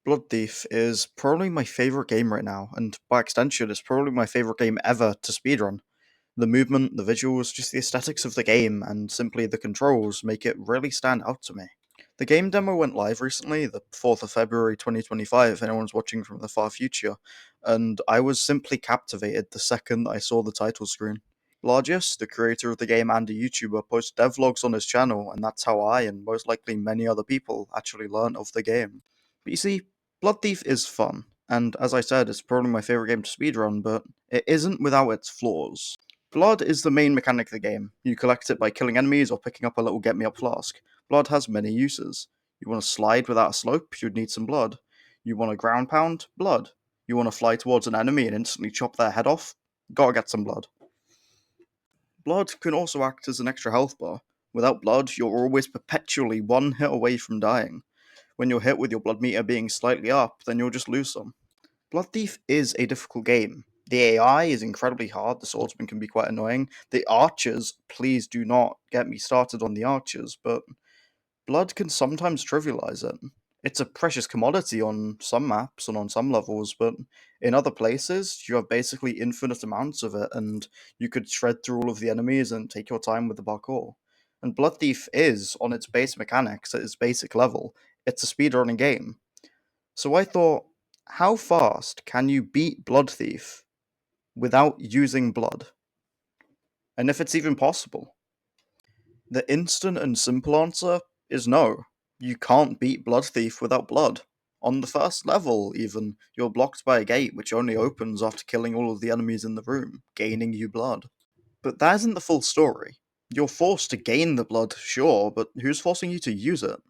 BloodThief is probably my favorite game right now, and by extension, it's probably my favorite game ever to speedrun. The movement, the visuals, just the aesthetics of the game, and simply the controls make it really stand out to me. The game demo went live recently, the 4th of February 2025, if anyone's watching from the far future, and I was simply captivated the second I saw the title screen. Largest, the creator of the game and a YouTuber, posts devlogs on his channel, and that's how I, and most likely many other people, actually learned of the game. But you see, Blood Thief is fun, and as I said, it's probably my favourite game to speedrun, but it isn't without its flaws. Blood is the main mechanic of the game. You collect it by killing enemies or picking up a little get me up flask. Blood has many uses. You want to slide without a slope, you'd need some blood. You want to ground pound? Blood. You want to fly towards an enemy and instantly chop their head off? Gotta get some blood. Blood can also act as an extra health bar. Without blood, you're always perpetually one hit away from dying. When you're hit with your blood meter being slightly up, then you'll just lose some. Blood Thief is a difficult game. The AI is incredibly hard, the swordsman can be quite annoying. The archers, please do not get me started on the archers, but blood can sometimes trivialize it. It's a precious commodity on some maps and on some levels, but in other places, you have basically infinite amounts of it, and you could shred through all of the enemies and take your time with the parkour. And Blood Thief is, on its base mechanics, at its basic level, it's a speedrunning game. So I thought, how fast can you beat Blood Thief without using blood? And if it's even possible? The instant and simple answer is no. You can't beat Blood Thief without blood. On the first level, even, you're blocked by a gate which only opens after killing all of the enemies in the room, gaining you blood. But that isn't the full story. You're forced to gain the blood, sure, but who's forcing you to use it?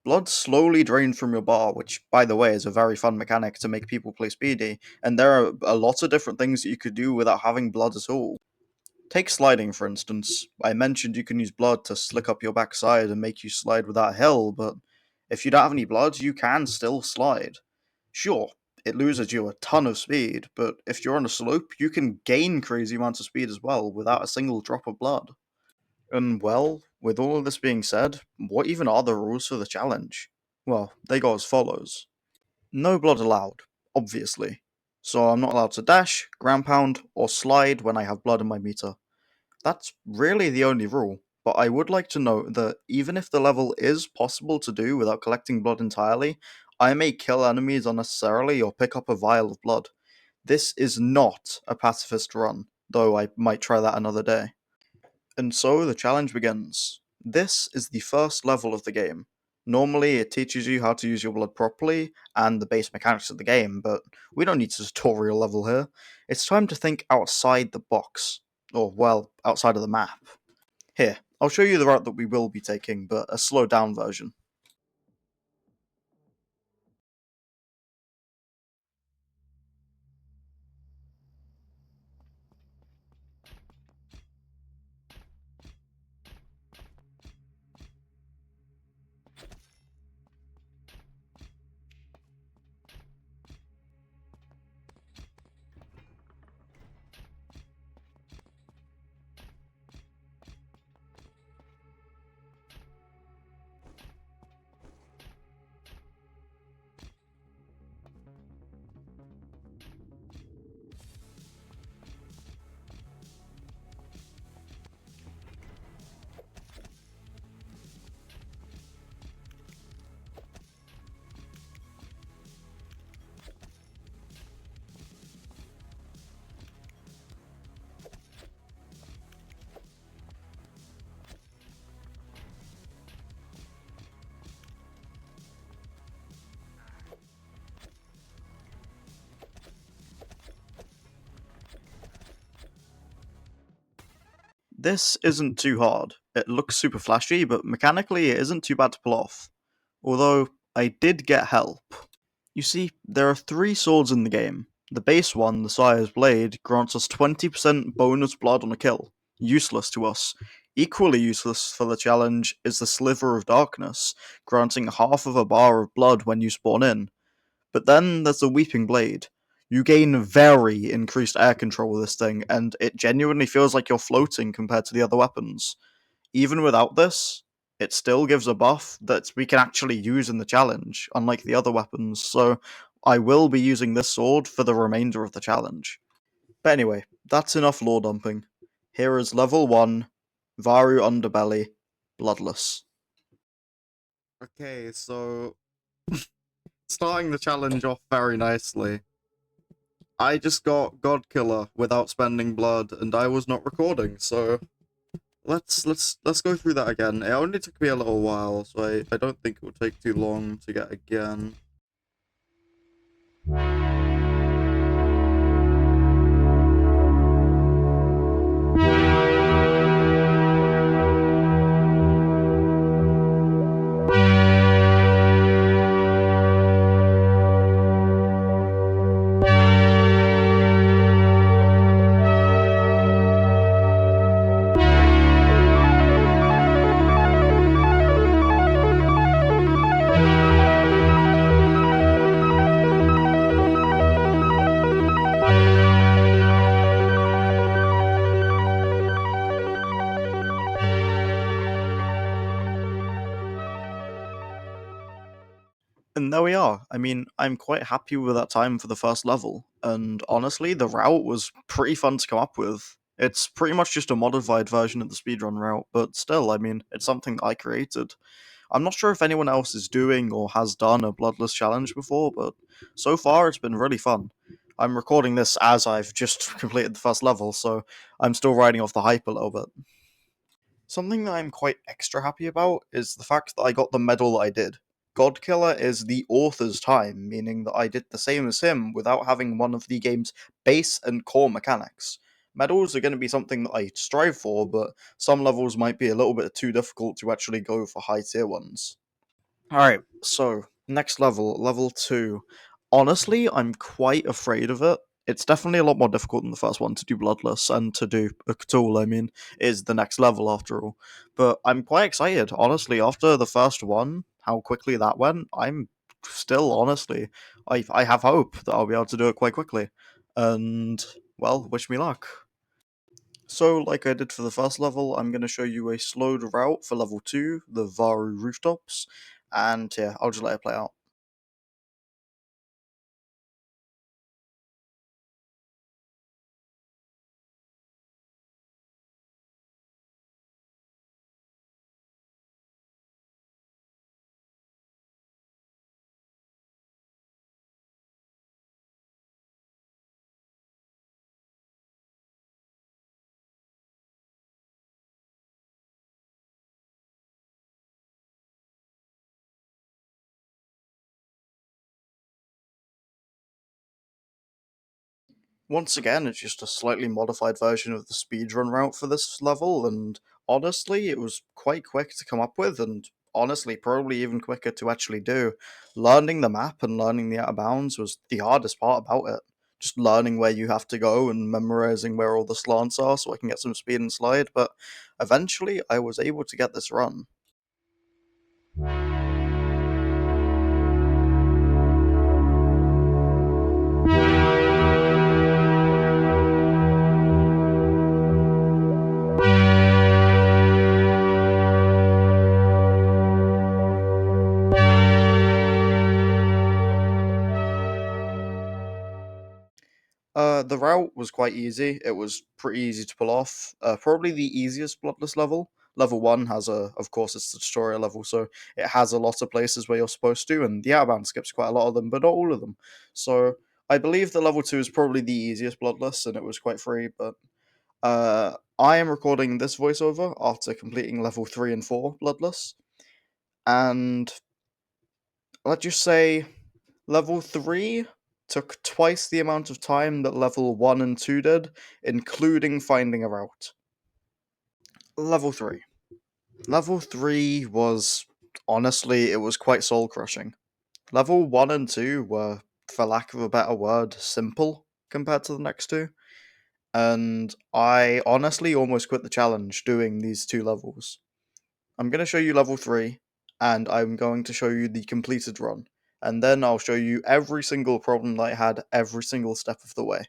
Blood slowly drains from your bar, which, by the way, is a very fun mechanic to make people play speedy, and there are a lot of different things that you could do without having blood at all. Take sliding, for instance. I mentioned you can use blood to slick up your backside and make you slide without a hill, but if you don't have any blood, you can still slide. Sure, it loses you a ton of speed, but if you're on a slope, you can gain crazy amounts of speed as well without a single drop of blood. And well, with all of this being said, what even are the rules for the challenge? Well, they go as follows. No blood allowed, obviously. So I'm not allowed to dash, ground pound, or slide when I have blood in my meter. That's really the only rule, but I would like to note that even if the level is possible to do without collecting blood entirely, I may kill enemies unnecessarily or pick up a vial of blood. This is not a pacifist run, though I might try that another day. And so the challenge begins. This is the first level of the game. Normally, it teaches you how to use your blood properly and the base mechanics of the game, but we don't need a tutorial level here. It's time to think outside the box. Or, well, outside of the map. Here, I'll show you the route that we will be taking, but a slowed down version. This isn't too hard. It looks super flashy, but mechanically it isn't too bad to pull off. Although, I did get help. You see, there are three swords in the game. The base one, the Sire's Blade, grants us 20% bonus blood on a kill. Useless to us. Equally useless for the challenge is the Sliver of Darkness, granting half of a bar of blood when you spawn in. But then there's the Weeping Blade. You gain very increased air control with this thing, and it genuinely feels like you're floating compared to the other weapons. Even without this, it still gives a buff that we can actually use in the challenge, unlike the other weapons, so I will be using this sword for the remainder of the challenge. But anyway, that's enough lore dumping. Here is level 1, Varu Underbelly, Bloodless. Okay, so starting the challenge off very nicely. I just got God Killer without spending blood, and I was not recording, so let's go through that again. It only took me a little while, so I don't think it would take too long to get again. And there we are. I mean, I'm quite happy with that time for the first level, and honestly, the route was pretty fun to come up with. It's pretty much just a modified version of the speedrun route, but still, I mean, it's something that I created. I'm not sure if anyone else is doing or has done a Bloodless challenge before, but so far it's been really fun. I'm recording this as I've just completed the first level, so I'm still riding off the hype a little bit. Something that I'm quite extra happy about is the fact that I got the medal that I did. Godkiller is the author's time, meaning that I did the same as him without having one of the game's base and core mechanics. Medals are going to be something that I strive for, but some levels might be a little bit too difficult to actually go for high tier ones. Alright, so next level, level 2. Honestly, I'm quite afraid of it. It's definitely a lot more difficult than the first one to do Bloodless, and to do a Cthulhu, I mean, is the next level after all. But I'm quite excited, honestly, after the first one, how quickly that went, I'm still, honestly, I have hope that I'll be able to do it quite quickly. And, well, wish me luck. So, like I did for the first level, I'm going to show you a slowed route for level 2, the Varu rooftops, and yeah, I'll just let it play out. Once again, it's just a slightly modified version of the speedrun route for this level, and honestly, it was quite quick to come up with, and honestly, probably even quicker to actually do. Learning the map and learning the out of bounds was the hardest part about it. Just learning where you have to go and memorizing where all the slants are so I can get some speed and slide, but eventually I was able to get this run. The route was quite easy. It was pretty easy to pull off. Probably the easiest Bloodless level. Level 1 has of course, it's the tutorial level, so it has a lot of places where you're supposed to, and the outbound skips quite a lot of them, but not all of them. So, I believe that level 2 is probably the easiest Bloodless, and it was quite free, but I am recording this voiceover after completing level 3 and 4 Bloodless, and let's just say level 3 took twice the amount of time that level 1 and 2 did, including finding a route. Level 3. Level 3 was, honestly, it was quite soul crushing. Level 1 and 2 were, for lack of a better word, simple compared to the next two, and I honestly almost quit the challenge doing these two levels. I'm going to show you level 3, and I'm going to show you the completed run, and then I'll show you every single problem that I had every single step of the way.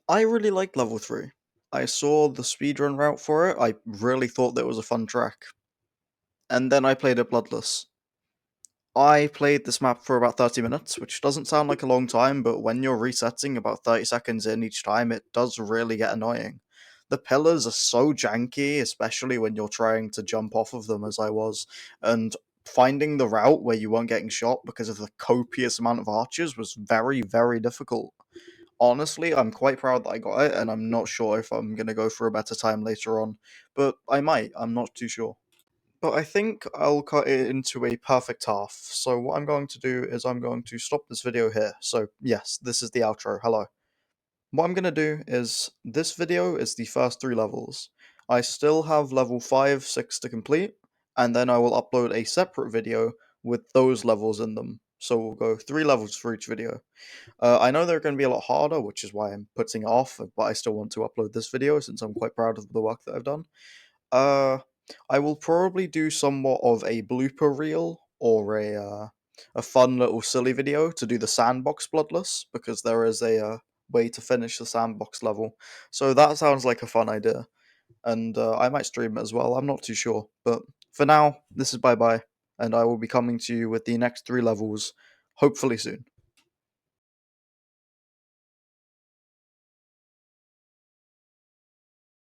I really liked level 3. I saw the speedrun route for it, I really thought that was a fun track. And then I played it bloodless. I played this map for about 30 minutes, which doesn't sound like a long time, but when you're resetting about 30 seconds in each time, it does really get annoying. The pillars are so janky, especially when you're trying to jump off of them, as I was, and finding the route where you weren't getting shot because of the copious amount of archers was very, very difficult. Honestly, I'm quite proud that I got it, and I'm not sure if I'm gonna go for a better time later on, but I might, I'm not too sure. But I think I'll cut it into a perfect half. So what I'm going to do is I'm going to stop this video here. So yes, this is the outro. Hello. What I'm going to do is this video is the first 3 levels. I still have level 5, 6 to complete, and then I will upload a separate video with those levels in them. So we'll go 3 levels for each video. I know they're going to be a lot harder, which is why I'm putting it off, but I still want to upload this video since I'm quite proud of the work that I've done. Uh, I will probably do somewhat of a blooper reel or a fun little silly video to do the sandbox bloodless because there is a way to finish the sandbox level. So that sounds like a fun idea, and I might stream it as well. I'm not too sure, but for now, this is bye bye, and I will be coming to you with the next 3 levels, hopefully soon.